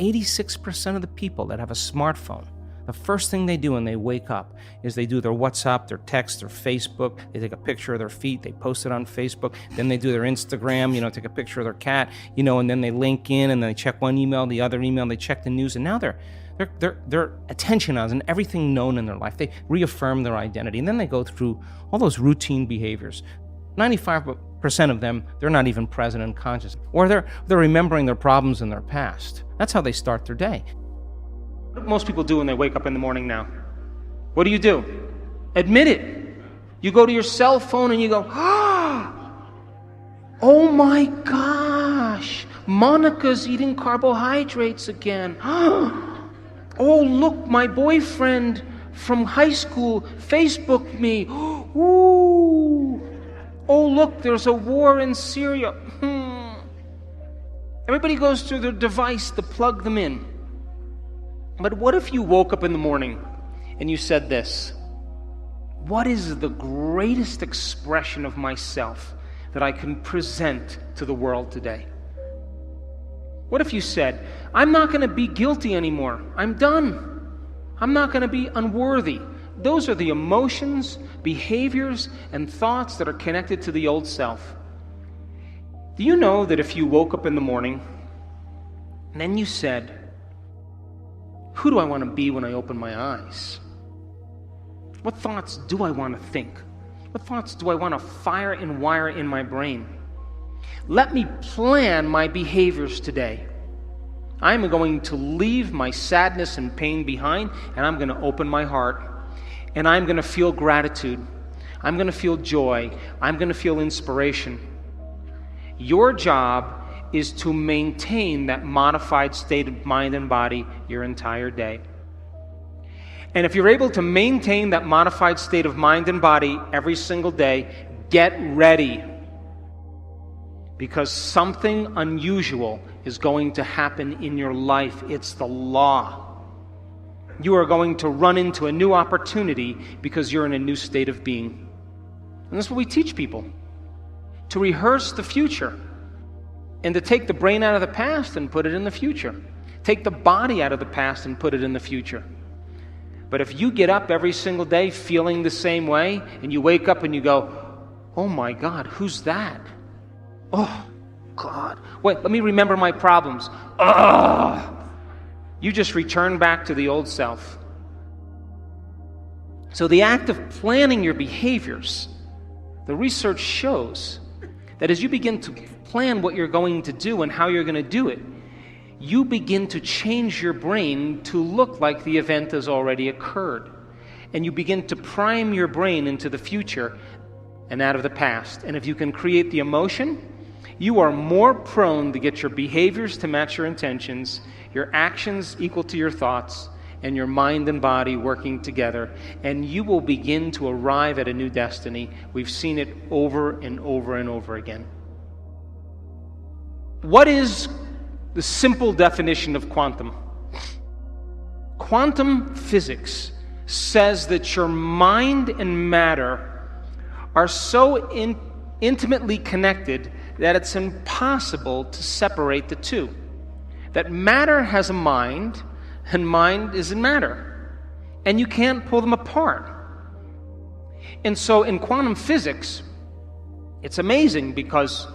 86% of the people that have a smartphone, the first thing they do when they wake up is they do their WhatsApp, their text, their Facebook. They take a picture of their feet, they post it on Facebook. Then they do their Instagram, take a picture of their cat, and then they link in and then they check one email, the other email, they check the news, and now their attention on everything known in their life. They reaffirm their identity, and then they go through all those routine behaviors. 95% of them, they're not even present and conscious, or they're remembering their problems in their past. That's how they start their day. What do most people do when they wake up in the morning now? What do? Admit it. You go to your cell phone and you go, oh my gosh, Monica's eating carbohydrates again. Oh, look, my boyfriend from high school Facebooked me. Ooh. Oh, look, there's a war in Syria. Everybody goes through their device to plug them in. But what if you woke up in the morning and you said this: what is the greatest expression of myself that I can present to the world today? What if you said, I'm not going to be guilty anymore. I'm done. I'm not going to be unworthy. Those are the emotions, behaviors, and thoughts that are connected to the old self. Do you know that if you woke up in the morning and then you said, who do I want to be when I open my eyes? What thoughts do I want to think? What thoughts do I want to fire and wire in my brain? Let me plan my behaviors today. I'm going to leave my sadness and pain behind, and I'm going to open my heart, and I'm going to feel gratitude. I'm going to feel joy. I'm going to feel inspiration. Your job is to maintain that modified state of mind and body your entire day. And if you're able to maintain that modified state of mind and body every single day, get ready. Because something unusual is going to happen in your life. It's the law. You are going to run into a new opportunity because you're in a new state of being. And that's what we teach people. To rehearse the future. And to take the brain out of the past and put it in the future. Take the body out of the past and put it in the future. But if you get up every single day feeling the same way, and you wake up and you go, oh my God, who's that? Oh, God. Wait, let me remember my problems. You just return back to the old self. So the act of planning your behaviors, the research shows that as you begin to plan what you're going to do and how you're going to do it, you begin to change your brain to look like the event has already occurred. And you begin to prime your brain into the future and out of the past. And if you can create the emotion, you are more prone to get your behaviors to match your intentions, your actions equal to your thoughts, and your mind and body working together, and you will begin to arrive at a new destiny. We've seen it over and over and over again. What is the simple definition of quantum? Quantum physics says that your mind and matter are so intimately connected that it's impossible to separate the two. That matter has a mind, and mind is in matter. And you can't pull them apart. And so in quantum physics, it's amazing because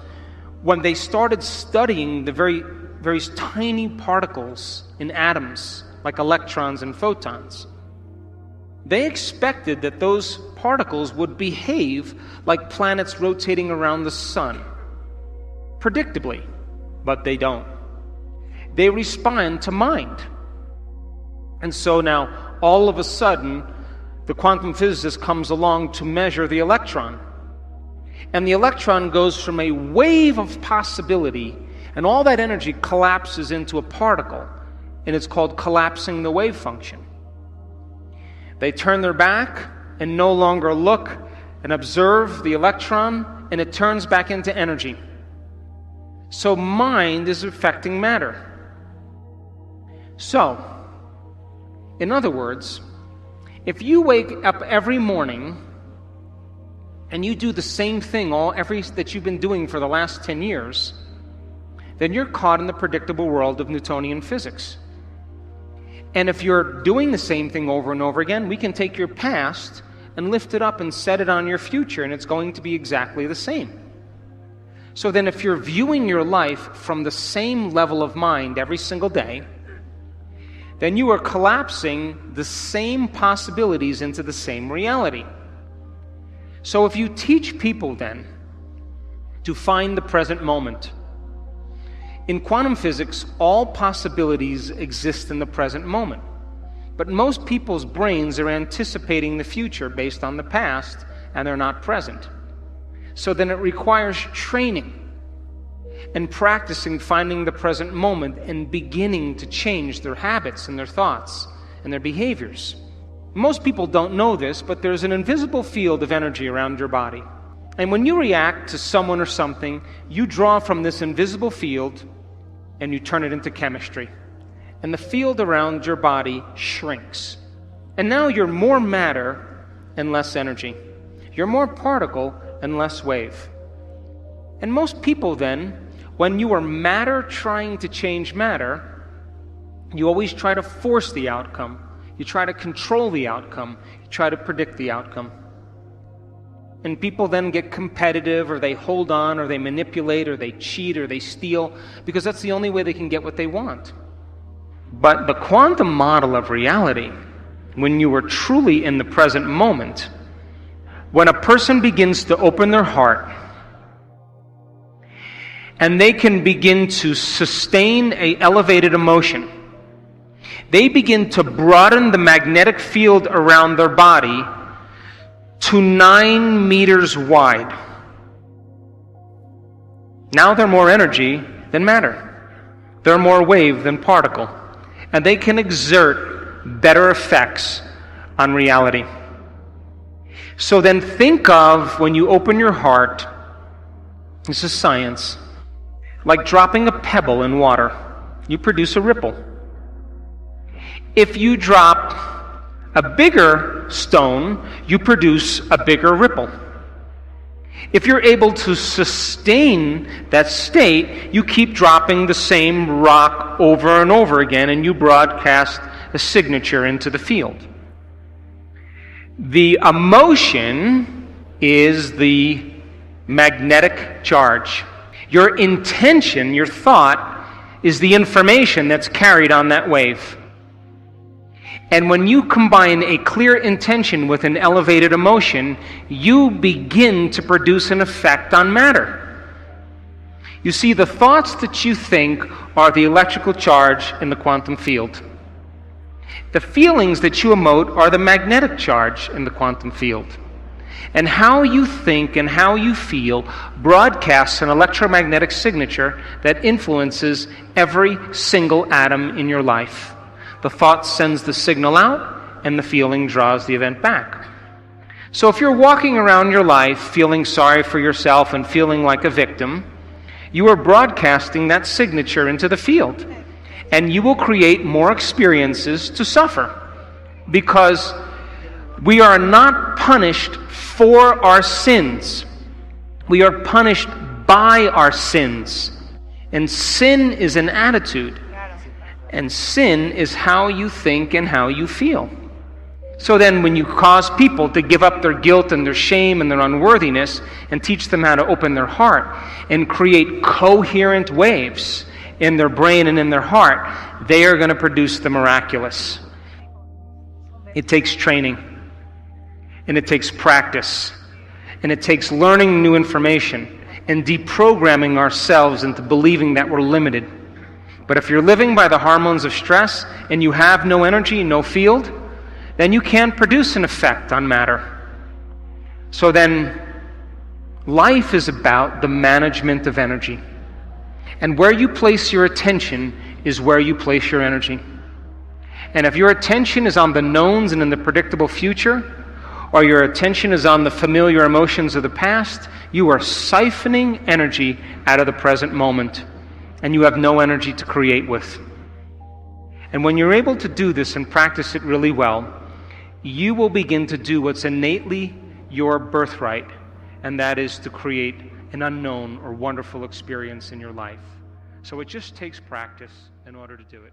when they started studying the very tiny particles in atoms, like electrons and photons, they expected that those particles would behave like planets rotating around the sun, predictably, but they don't. They respond to mind. And so now, all of a sudden, the quantum physicist comes along to measure the electron. And the electron goes from a wave of possibility, and all that energy collapses into a particle, and it's called collapsing the wave function. They turn their back and no longer look and observe the electron, and it turns back into energy. So mind is affecting matter. So, in other words, if you wake up every morning and you do the same thing that you've been doing for the last 10 years, then you're caught in the predictable world of Newtonian physics. And if you're doing the same thing over and over again, we can take your past and lift it up and set it on your future, and it's going to be exactly the same. So then if you're viewing your life from the same level of mind every single day, then you are collapsing the same possibilities into the same reality. So if you teach people then to find the present moment, in quantum physics, all possibilities exist in the present moment. But most people's brains are anticipating the future based on the past, and they're not present. So then it requires training and practicing finding the present moment and beginning to change their habits and their thoughts and their behaviors. Most people don't know this, but there's an invisible field of energy around your body. And when you react to someone or something, you draw from this invisible field and you turn it into chemistry. And the field around your body shrinks. And now you're more matter and less energy. You're more particle and less wave. And most people then, when you are matter trying to change matter, you always try to force the outcome. You try to control the outcome. You try to predict the outcome. And people then get competitive, or they hold on, or they manipulate, or they cheat, or they steal, because that's the only way they can get what they want. But the quantum model of reality, when you are truly in the present moment, when a person begins to open their heart, and they can begin to sustain an elevated emotion, they begin to broaden the magnetic field around their body to 9 meters wide. Now they're more energy than matter. They're more wave than particle. And they can exert better effects on reality. So then think of, when you open your heart, this is science, like dropping a pebble in water. You produce a ripple. If you drop a bigger stone, you produce a bigger ripple. If you're able to sustain that state, you keep dropping the same rock over and over again, and you broadcast a signature into the field. The emotion is the magnetic charge. Your intention, your thought, is the information that's carried on that wave. And when you combine a clear intention with an elevated emotion, you begin to produce an effect on matter. You see, the thoughts that you think are the electrical charge in the quantum field. The feelings that you emote are the magnetic charge in the quantum field. And how you think and how you feel broadcasts an electromagnetic signature that influences every single atom in your life. The thought sends the signal out, and the feeling draws the event back. So if you're walking around your life feeling sorry for yourself and feeling like a victim, you are broadcasting that signature into the field. And you will create more experiences to suffer. Because we are not punished for our sins. We are punished by our sins. And sin is an attitude. And sin is how you think and how you feel. So then when you cause people to give up their guilt and their shame and their unworthiness and teach them how to open their heart and create coherent waves in their brain and in their heart, they are going to produce the miraculous. It takes training, and it takes practice, and it takes learning new information and deprogramming ourselves into believing that we're limited. But if you're living by the hormones of stress and you have no energy, no field, then you can't produce an effect on matter. So then, life is about the management of energy. And where you place your attention is where you place your energy. And if your attention is on the knowns and in the predictable future, or your attention is on the familiar emotions of the past, you are siphoning energy out of the present moment. And you have no energy to create with. And when you're able to do this and practice it really well, you will begin to do what's innately your birthright, and that is to create an unknown or wonderful experience in your life. So it just takes practice in order to do it.